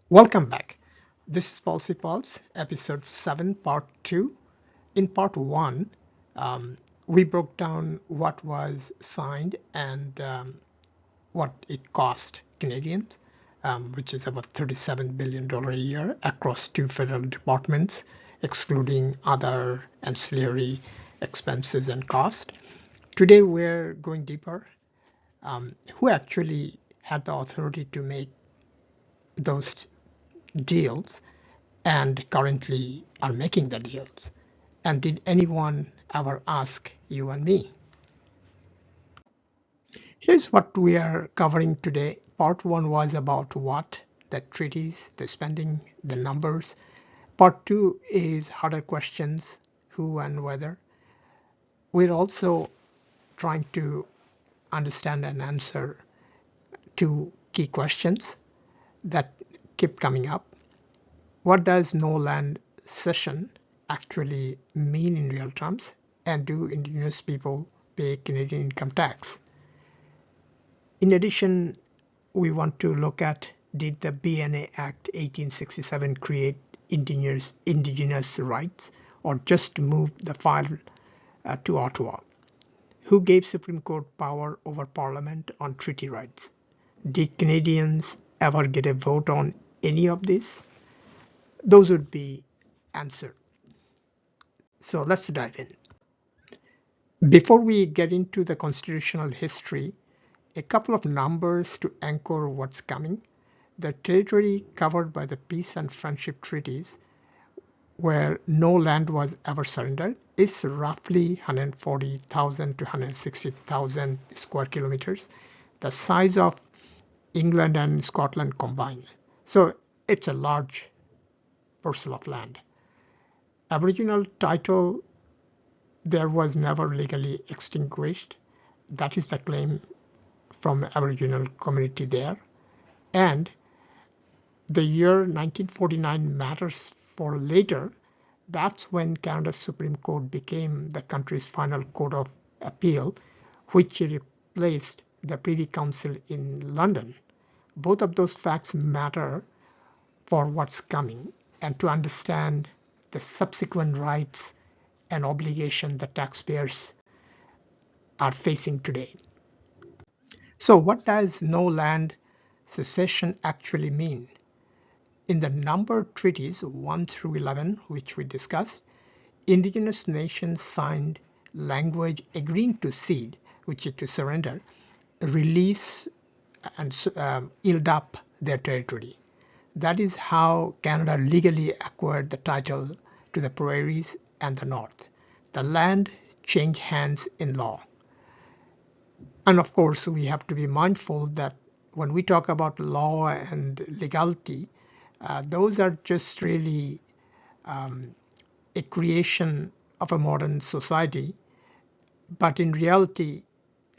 Welcome back. This is Policy Pulse, episode 7, part 2. In part 1, um, we broke down what was signed and what it cost Canadians, which is about $37 billion a year across two federal departments, excluding other ancillary expenses and cost. Today, we're going deeper. Who actually had the authority to make those deals and currently are making the deals? And did anyone ever ask you and me? Here's what we are covering today. Part one was about what, the treaties, the spending, the numbers. Part two is harder questions, who and whether. We're also trying to understand and answer two key questions that keep coming up. What does no land cession actually mean in real terms? And do Indigenous people pay Canadian income tax? In addition, we want to look at, did the BNA Act 1867 create indigenous rights or just move the file to Ottawa? Who gave Supreme Court power over Parliament on treaty rights? Did Canadians ever get a vote on any of this? Those would be answered. So let's dive in. Before we get into the constitutional history, a couple of numbers to anchor what's coming. The territory covered by the Peace and Friendship Treaties, where no land was ever surrendered, is roughly 140,000 to 160,000 square kilometers, the size of England and Scotland combined. So it's a large parcel of land. Aboriginal title there was never legally extinguished. That is the claim from Aboriginal community there. And the year 1949 matters for later. That's when Canada's Supreme Court became the country's final court of appeal, which replaced the Privy Council in London. Both of those facts matter for what's coming and to understand the subsequent rights and obligation the taxpayers are facing today. So what does no land cessation actually mean? In the Numbered Treaties 1 through 11, which we discussed, Indigenous nations signed language agreeing to cede, which is to surrender, release, and yield up their territory. That is how Canada legally acquired the title to the prairies and the north. The land changed hands in law. And of course, we have to be mindful that when we talk about law and legality, those are just really a creation of a modern society. But in reality,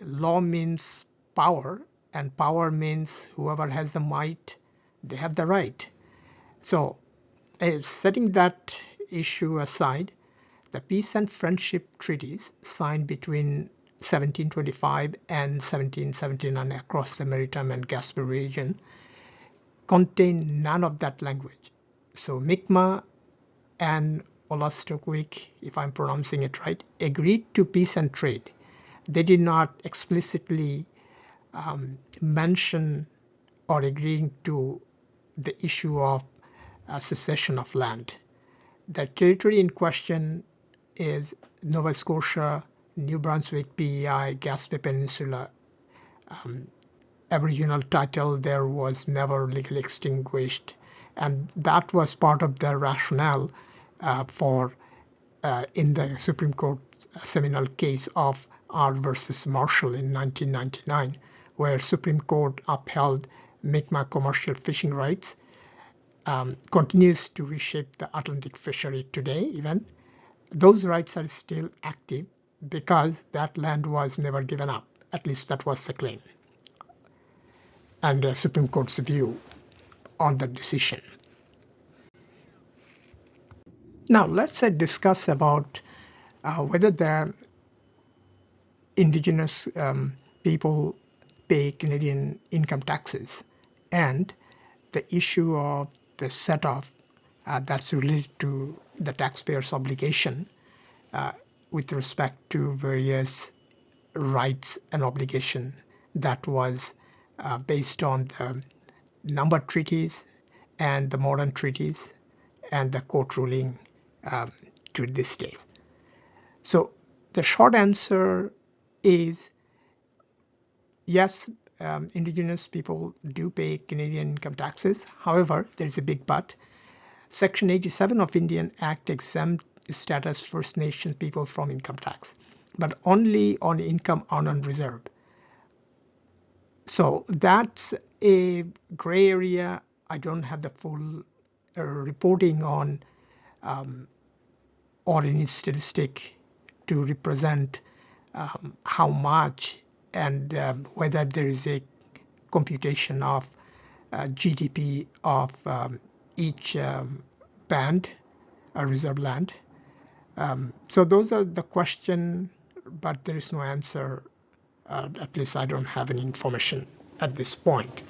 law means power, and power means whoever has the might, they have the right. So, setting that issue aside, the Peace and Friendship Treaties signed between 1725 and 1779 across the Maritime and Gaspé region contain none of that language. So Mi'kmaq and Olastoquk, if I'm pronouncing it right, agreed to peace and trade. They did not explicitly mention or agreeing to the issue of secession of land. The territory in question is Nova Scotia, New Brunswick, PEI, Gaspé Peninsula. Aboriginal title there was never legally extinguished, and that was part of the rationale for in the Supreme Court seminal case of R versus Marshall in 1999, where Supreme Court upheld Mi'kmaq commercial fishing rights, continues to reshape the Atlantic fishery today even. Those rights are still active because that land was never given up. At least that was the claim and the Supreme Court's view on the decision. Now let's discuss about whether the Indigenous people pay Canadian income taxes and the issue of the set-off that's related to the taxpayer's obligation with respect to various rights and obligation that was based on the numbered treaties and the modern treaties and the court ruling to this day. So the short answer is yes, Indigenous people do pay Canadian income taxes. However, there's a big but. Section 87 of Indian Act exempt status First Nations people from income tax, but only on income earned on reserve. So that's a gray area. I don't have the full reporting on or any statistic to represent how much and whether there is a computation of GDP of each band, reserve land. So those are the question, but there is no answer. At least I don't have any information at this point.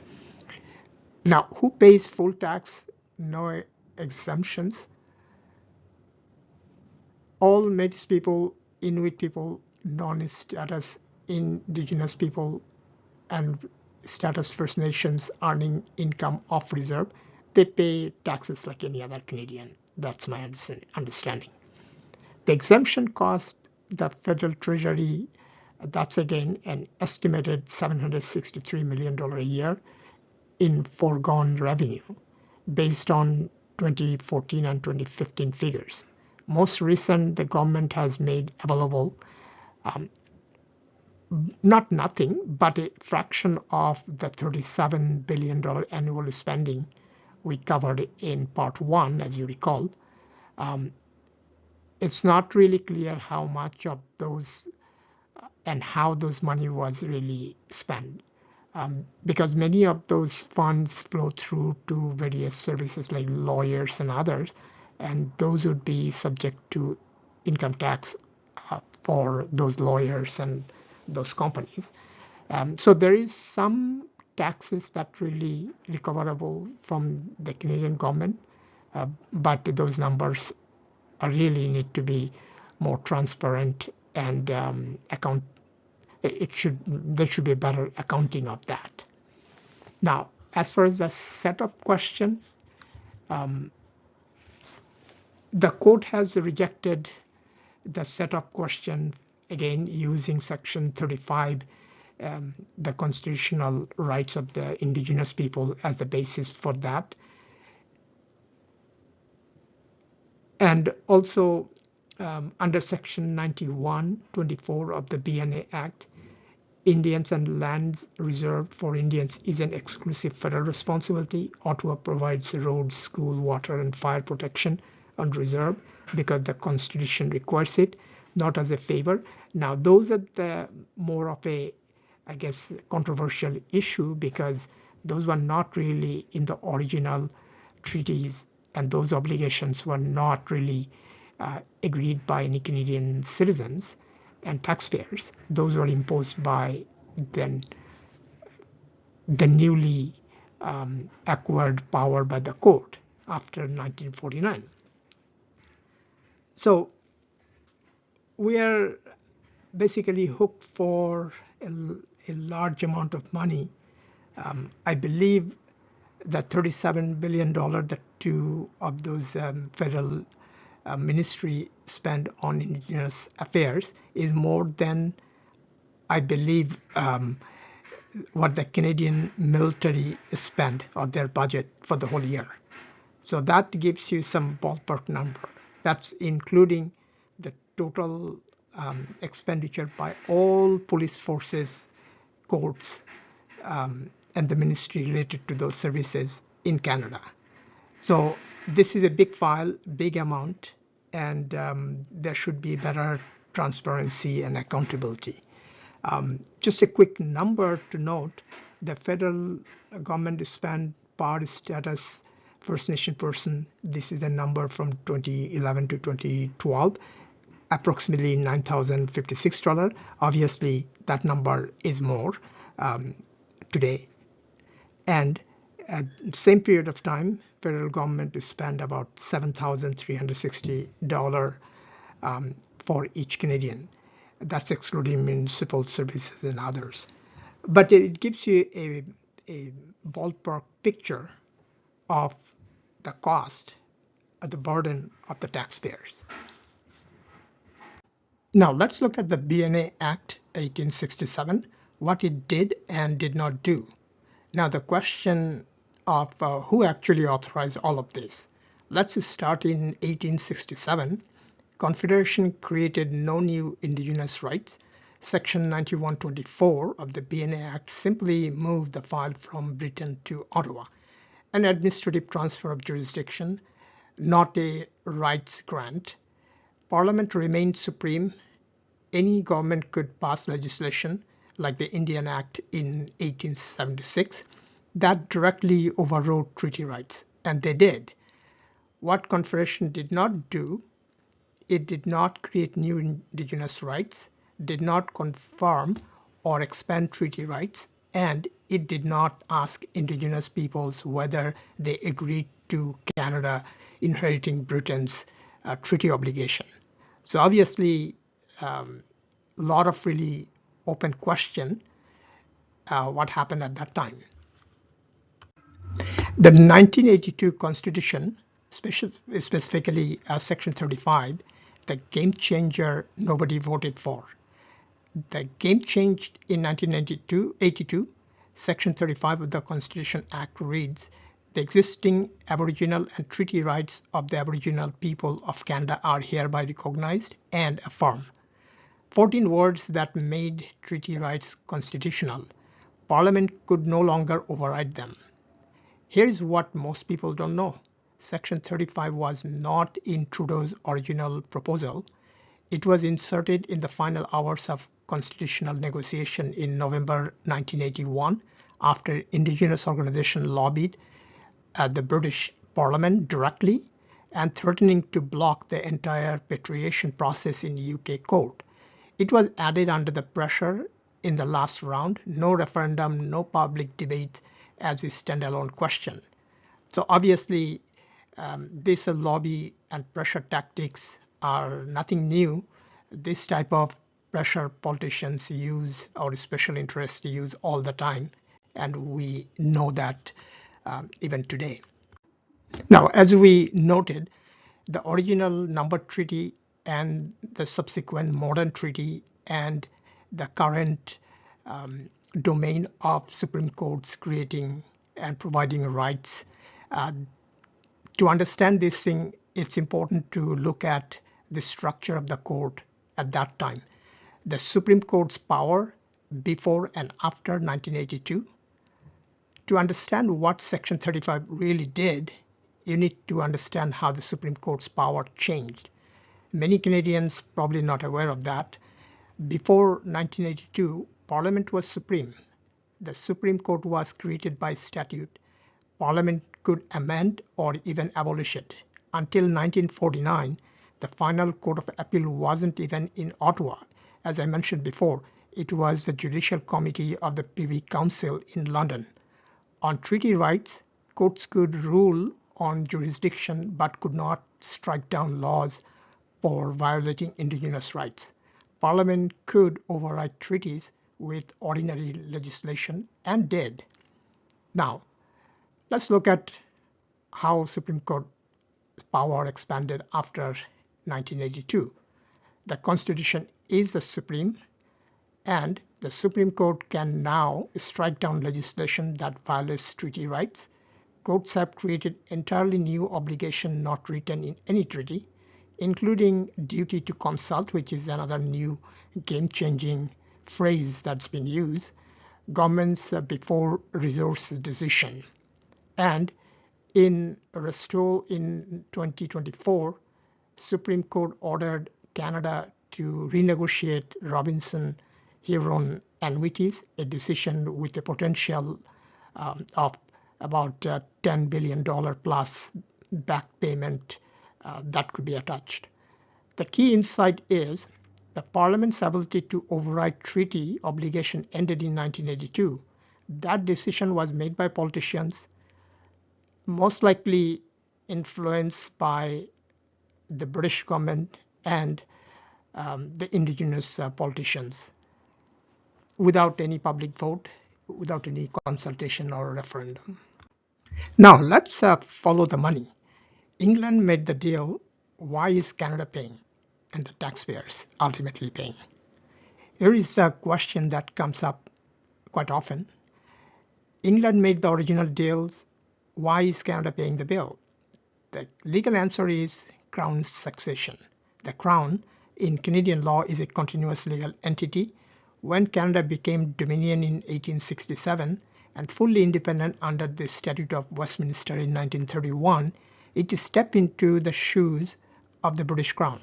Now, who pays full tax? No exemptions. All Métis people, Inuit people, non-status Indigenous people, and status First Nations earning income off reserve, they pay taxes like any other Canadian. That's my understanding. The exemption cost the federal treasury, that's again an estimated $763 million a year in foregone revenue based on 2014 and 2015 figures. Most recent, the government has made available not nothing, but a fraction of the $37 billion annual spending we covered in part one, as you recall. It's not really clear how much of those and how those money was really spent. Because many of those funds flow through to various services like lawyers and others, and those would be subject to income tax for those lawyers and those companies. So there is some taxes that really recoverable from the Canadian government, but those numbers really need to be more transparent and there should be a better accounting of that. Now, as far as the setup question, the court has rejected the setup question again using Section 35, the constitutional rights of the Indigenous people as the basis for that. And also under Section 91(24) of the BNA Act, Indians and lands reserved for Indians is an exclusive federal responsibility. Ottawa provides roads, school, water, and fire protection on reserve because the Constitution requires it, not as a favor. Now, those are the more of a, I guess, controversial issue because those were not really in the original treaties, and those obligations were not really agreed by any Canadian citizens and taxpayers. Those were imposed by then the newly acquired power by the court after 1949. So we are basically hooked for a large amount of money. I believe the $37 billion that two of those federal ministry spend on Indigenous affairs is more than, I believe, what the Canadian military spend on their budget for the whole year. So that gives you some ballpark number. That's including the total expenditure by all police forces, courts, and the ministry related to those services in Canada. So this is a big file, big amount, and there should be better transparency and accountability. Just a quick number to note, the federal government spent per status First Nation person, this is the number from 2011 to 2012, approximately $9,056. Obviously, that number is more today. And At the same period of time, federal government spent about $7,360 for each Canadian. That's excluding municipal services and others. But it gives you a ballpark picture of the cost, of the burden of the taxpayers. Now let's look at the BNA Act 1867, what it did and did not do. Now the question of who actually authorized all of this. Let's start in 1867. Confederation created no new Indigenous rights. Section 9124 of the BNA Act simply moved the file from Britain to Ottawa, an administrative transfer of jurisdiction, not a rights grant. Parliament remained supreme. Any government could pass legislation like the Indian Act in 1876 that directly overrode treaty rights, and they did. What Confederation did not do, it did not create new Indigenous rights, did not confirm or expand treaty rights, and it did not ask Indigenous peoples whether they agreed to Canada inheriting Britain's treaty obligation. So obviously, a lot of really open question what happened at that time. The 1982 Constitution, specifically Section 35, the game changer nobody voted for. The game changed in 1982. Section 35 of the Constitution Act reads, the existing Aboriginal and treaty rights of the Aboriginal people of Canada are hereby recognized and affirmed. 14 words that made treaty rights constitutional. Parliament could no longer override them. Here's what most people don't know. Section 35 was not in Trudeau's original proposal. It was inserted in the final hours of constitutional negotiation in November 1981 after Indigenous organization lobbied at the British Parliament directly and threatening to block the entire patriation process in UK court. It was added under the pressure in the last round, no referendum, no public debate as a standalone question. So obviously, this lobby and pressure tactics are nothing new. This type of pressure politicians use or special interests use all the time, and we know that even today. Now, as we noted, the original Numbered Treaty and the subsequent modern treaty and the current domain of Supreme Courts creating and providing rights. To understand this thing, it's important to look at the structure of the court at that time. The Supreme Court's power before and after 1982. To understand what Section 35 really did, you need to understand how the Supreme Court's power changed. Many Canadians probably not aware of that. Before 1982, Parliament was supreme. The Supreme Court was created by statute. Parliament could amend or even abolish it. Until 1949, the final Court of Appeal wasn't even in Ottawa. As I mentioned before, it was the Judicial Committee of the Privy Council in London. On treaty rights, courts could rule on jurisdiction but could not strike down laws for violating Indigenous rights. Parliament could override treaties with ordinary legislation and did. Now, let's look at how Supreme Court power expanded after 1982. The Constitution is the supreme, and the Supreme Court can now strike down legislation that violates treaty rights. Courts have created entirely new obligation not written in any treaty, including duty to consult, which is another new game-changing phrase that's been used, governments before resource decision. And in Restore in 2024, Supreme Court ordered Canada to renegotiate Robinson-Huron annuities, a decision with a potential of about $10 billion plus back payment that could be attached. The key insight is the Parliament's ability to override treaty obligation ended in 1982. That decision was made by politicians most likely influenced by the British government and the Indigenous politicians, without any public vote, without any consultation or referendum. Now let's follow the money. England made the deal. Why is Canada paying and the taxpayers ultimately paying? Here is a question that comes up quite often. England made the original deals. Why is Canada paying the bill? The legal answer is Crown succession. The Crown in Canadian law is a continuous legal entity. When Canada became Dominion in 1867 and fully independent under the Statute of Westminster in 1931, it stepped into the shoes of the British Crown.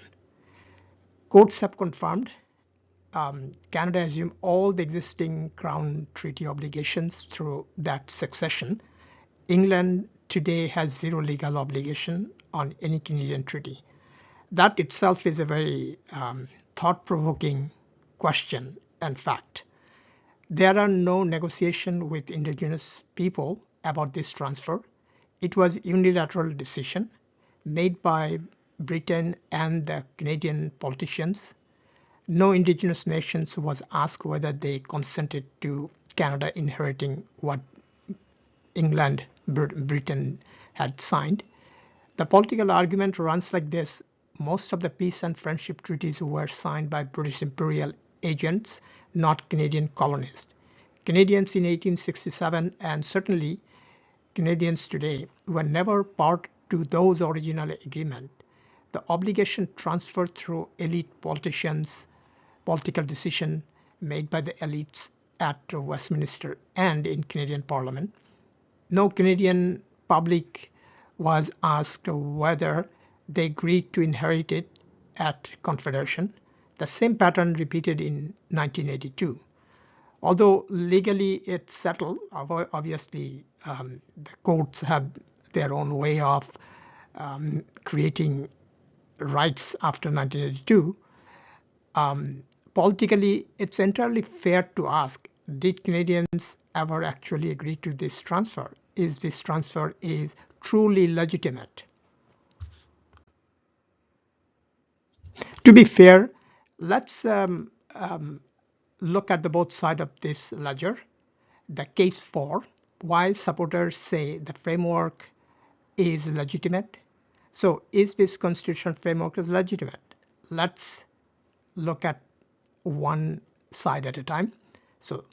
Courts have confirmed Canada assumed all the existing Crown treaty obligations through that succession. England today has zero legal obligation on any Canadian treaty. That itself is a very thought-provoking question and fact. There are no negotiations with Indigenous people about this transfer. It was a unilateral decision made by Britain and the Canadian politicians. No Indigenous nations was asked whether they consented to Canada inheriting what England, Britain had signed. The political argument runs like this. Most of the peace and friendship treaties were signed by British imperial agents, not Canadian colonists. Canadians in 1867 and certainly Canadians today were never part to those original agreements. The obligation transferred through elite politicians, political decision made by the elites at Westminster and in Canadian Parliament. No Canadian public was asked whether they agreed to inherit it at Confederation. The same pattern repeated in 1982. Although legally it's settled, obviously the courts have their own way of creating rights after 1982. Politically, it's entirely fair to ask, did Canadians ever actually agree to this transfer? Is this transfer truly legitimate? To be fair, let's look at the both sides of this ledger. The case for why supporters say the framework is legitimate. So is this constitutional framework is legitimate? Let's look at one side at a time. So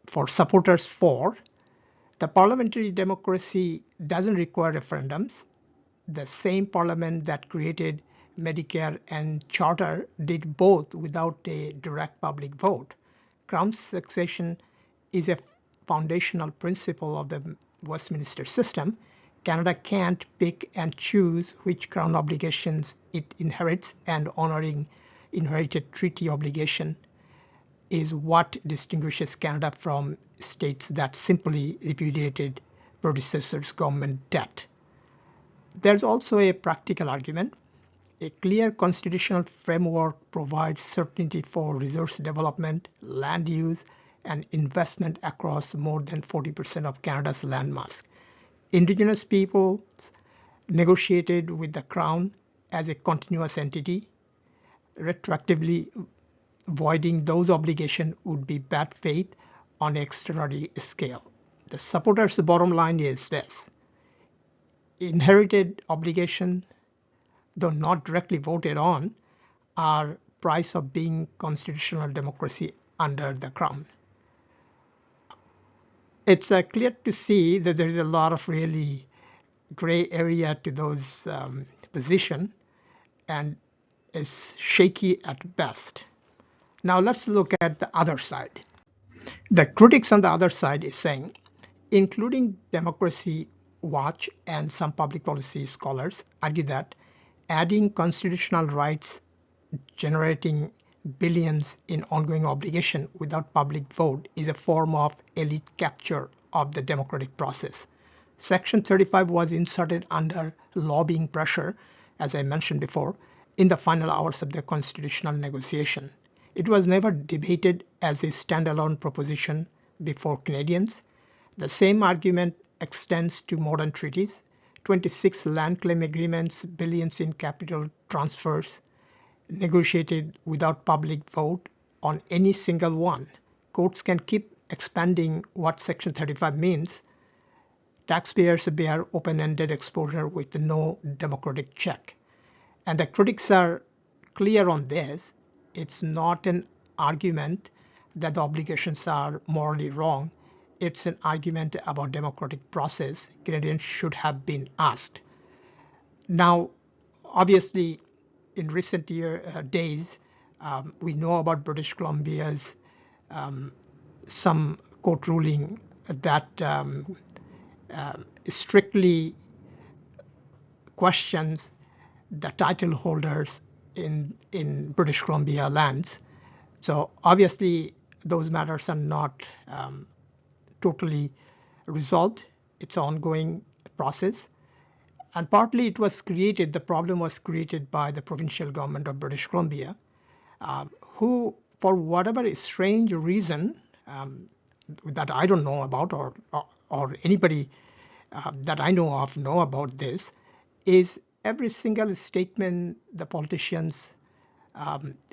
for supporters for, the parliamentary democracy doesn't require referendums. The same parliament that created Medicare and Charter did both without a direct public vote. Crown succession is a foundational principle of the Westminster system. Canada can't pick and choose which Crown obligations it inherits, and honoring inherited treaty obligation is what distinguishes Canada from states that simply repudiated predecessors' government debt. There's also a practical argument. A clear constitutional framework provides certainty for resource development, land use, and investment across more than 40% of Canada's landmass. Indigenous peoples negotiated with the Crown as a continuous entity. Retroactively voiding those obligations would be bad faith on an extraordinary scale. The supporters' bottom line is this. Inherited obligation, though not directly voted on, are price of being constitutional democracy under the Crown. It's clear to see that there is a lot of really gray area to those positions and is shaky at best. Now let's look at the other side. The critics on the other side is saying, including Democracy Watch and some public policy scholars argue that adding constitutional rights generating billions in ongoing obligation without public vote is a form of elite capture of the democratic process. Section 35 was inserted under lobbying pressure, as I mentioned before, in the final hours of the constitutional negotiation. It was never debated as a standalone proposition before Canadians. The same argument extends to modern treaties, 26 land claim agreements, billions in capital transfers, negotiated without public vote on any single one. Courts can keep expanding what Section 35 means. Taxpayers bear open-ended exposure with no democratic check. And the critics are clear on this. It's not an argument that the obligations are morally wrong. It's an argument about democratic process. Canadians should have been asked. Now, obviously, in recent days, we know about British Columbia's some court ruling that strictly questions the title holders in British Columbia lands. So obviously, those matters are not totally resolved. It's an ongoing process. And partly it was created, the problem was created by the provincial government of British Columbia, who, for whatever strange reason that I don't know about, or anybody that I know about this, is every single statement the politicians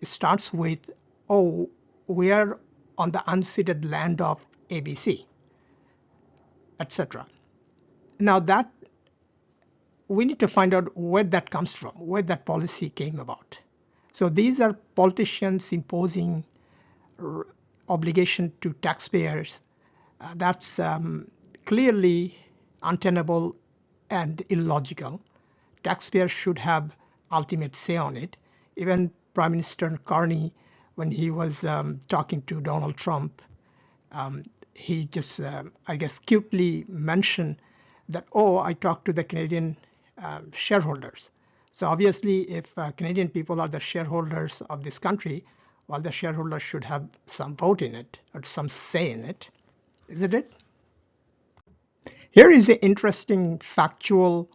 starts with, "Oh, we are on the unceded land of ABC," etc. Now that we need to find out where that comes from, where that policy came about. So these are politicians imposing obligation to taxpayers. That's clearly untenable and illogical. Taxpayers should have ultimate say on it. Even Prime Minister Carney, when he was talking to Donald Trump, he just, I guess, cutely mentioned that, "Oh, I talked to the Canadian shareholders." So obviously, if Canadian people are the shareholders of this country, well, the shareholders should have some vote in it or some say in it, isn't it? Here is an interesting factual,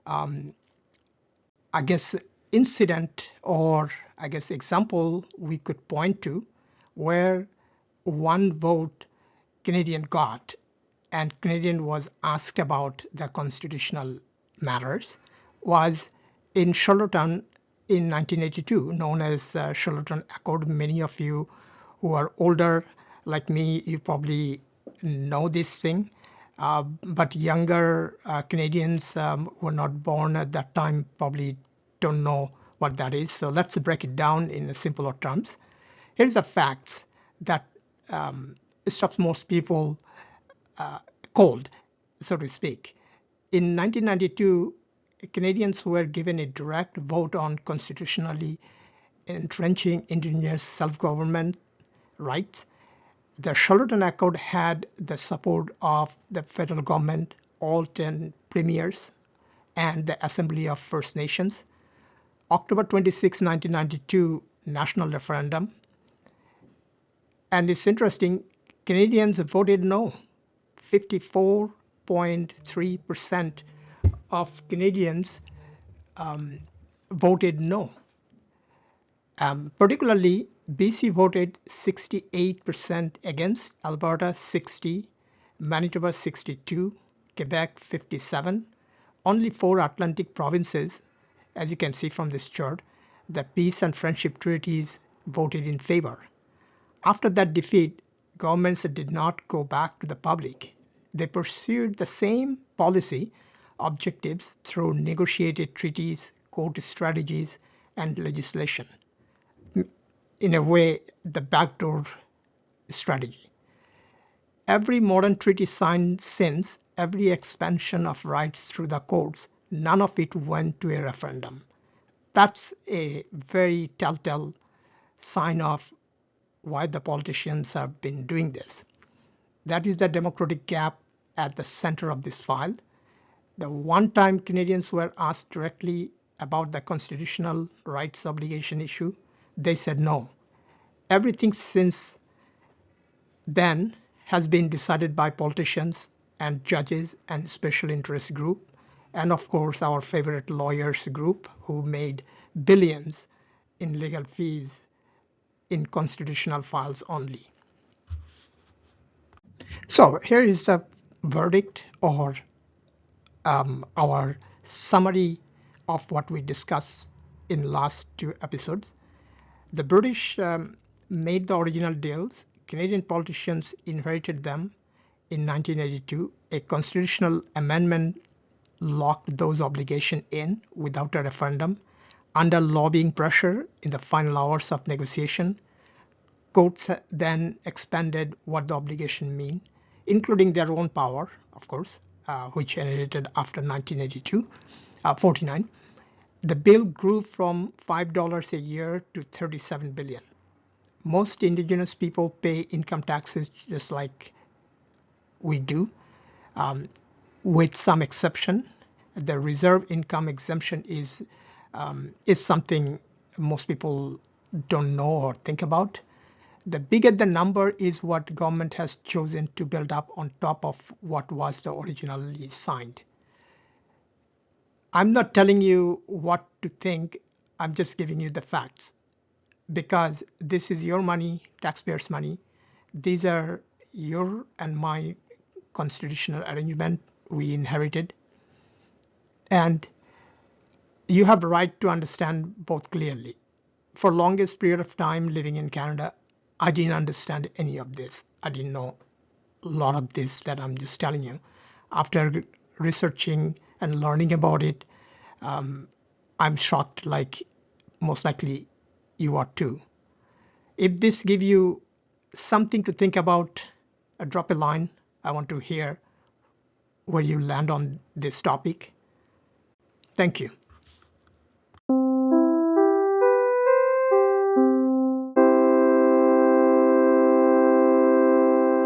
I guess, incident or I guess example we could point to where one vote Canadian got and Canadian was asked about the constitutional matters was in Charlottetown in 1982, known as Charlottetown Accord. Many of you who are older like me, you probably know this thing. But younger Canadians who were not born at that time probably don't know what that is. So let's break it down in simpler terms. Here's the facts that stops most people cold, so to speak. In 1992, Canadians were given a direct vote on constitutionally entrenching Indigenous self-government rights. The Charlottetown Accord had the support of the federal government, all 10 premiers, and the Assembly of First Nations. October 26, 1992, national referendum. And it's interesting, Canadians voted no. 54.3% of Canadians voted no. Particularly, BC voted 68% against, Alberta 60, Manitoba 62, Quebec 57. Only 4 Atlantic provinces, as you can see from this chart, the Peace and Friendship Treaties voted in favor. After that defeat, governments did not go back to the public. They pursued the same policy objectives through negotiated treaties, court strategies, and legislation. In a way, the backdoor strategy. Every modern treaty signed since, every expansion of rights through the courts, none of it went to a referendum. That's a very telltale sign of why the politicians have been doing this. That is the democratic gap at the center of this file. The one time Canadians were asked directly about the constitutional rights obligation issue, they said no. Everything since then has been decided by politicians and judges and special interest group, and of course our favorite lawyers group who made billions in legal fees in constitutional files only. So here is the verdict or our summary of what we discussed in last two episodes. The British made the original deals. Canadian politicians inherited them in 1982. A constitutional amendment locked those obligations in without a referendum. Under lobbying pressure in the final hours of negotiation, courts then expanded what the obligation mean, including their own power, of course, which inherited after 1982, 49. The bill grew from $5 a year to $37 billion. Most Indigenous people pay income taxes just like we do, with some exception. The reserve income exemption is something most people don't know or think about. The bigger the number is what government has chosen to build up on top of what was the originally signed. I'm not telling you what to think, I'm just giving you the facts. Because this is your money, taxpayers' money. These are your and my constitutional arrangement we inherited. And you have a right to understand both clearly. For longest period of time living in Canada, I didn't understand any of this. I didn't know a lot of this that I'm just telling you. After researching and learning about it, I'm shocked, like most likely you are too. If this gives you something to think about, drop a line. I want to hear where you land on this topic. Thank you.